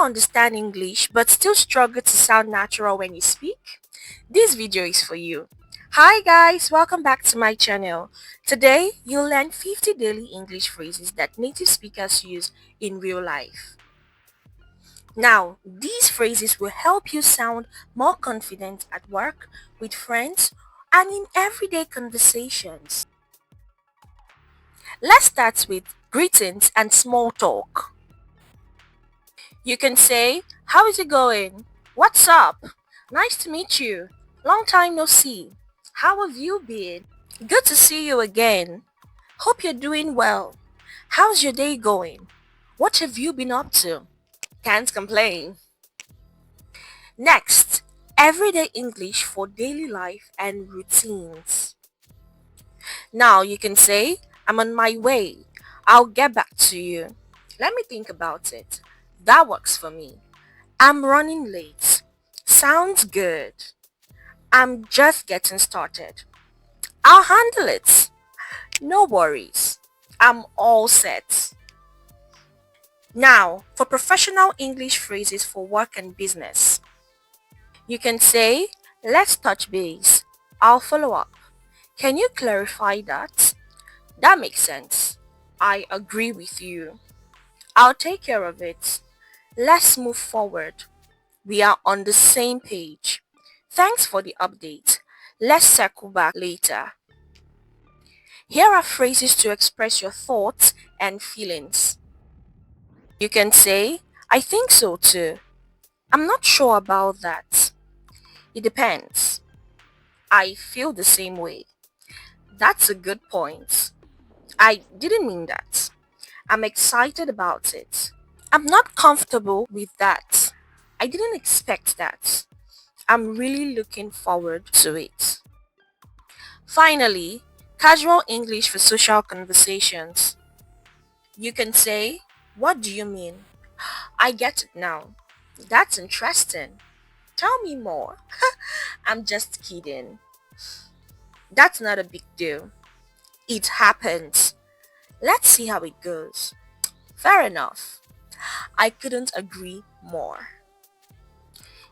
understand English but still struggle to sound natural when you speak? This video is for you. Hi guys, welcome back to my channel. Today, you'll learn 50 daily English phrases that native speakers use in real life. Now, these phrases will help you sound more confident at work, with friends, and in everyday conversations. Let's start with greetings and small talk. You can say, how is it going? What's up? Nice to meet you. Long time no see. How have you been? Good to see you again. Hope you're doing well. How's your day going? What have you been up to? Can't complain. Next, everyday English for daily life and routines. Now you can say, I'm on my way. I'll get back to you. Let me think about it. That works for me. I'm running late. Sounds good. I'm just getting started. I'll handle it. No worries. I'm all set. Now, for professional English phrases for work and business. You can say, let's touch base. I'll follow up. Can you clarify that? That makes sense. I agree with you. I'll take care of it. Let's move forward. We are on the same page. Thanks for the update. Let's circle back later. Here are phrases to express your thoughts and feelings. You can say, I think so too. I'm not sure about that. It depends. I feel the same way. That's a good point. I didn't mean that. I'm excited about it. I'm not comfortable with that. I didn't expect that. I'm really looking forward to it. Finally, casual English for social conversations. You can say, what do you mean? I get it now. That's interesting. Tell me more. I'm just kidding. That's not a big deal. It happens. Let's see how it goes. Fair enough. I couldn't agree more.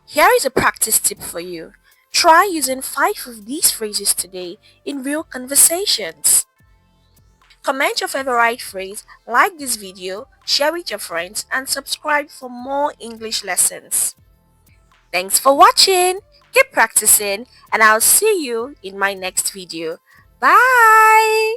Here is a practice tip for you. Try using 5 of these phrases today in real conversations. Comment your favorite phrase, like this video, share with your friends, and subscribe for more English lessons. Thanks for watching. Keep practicing, and I'll see you in my next video. Bye!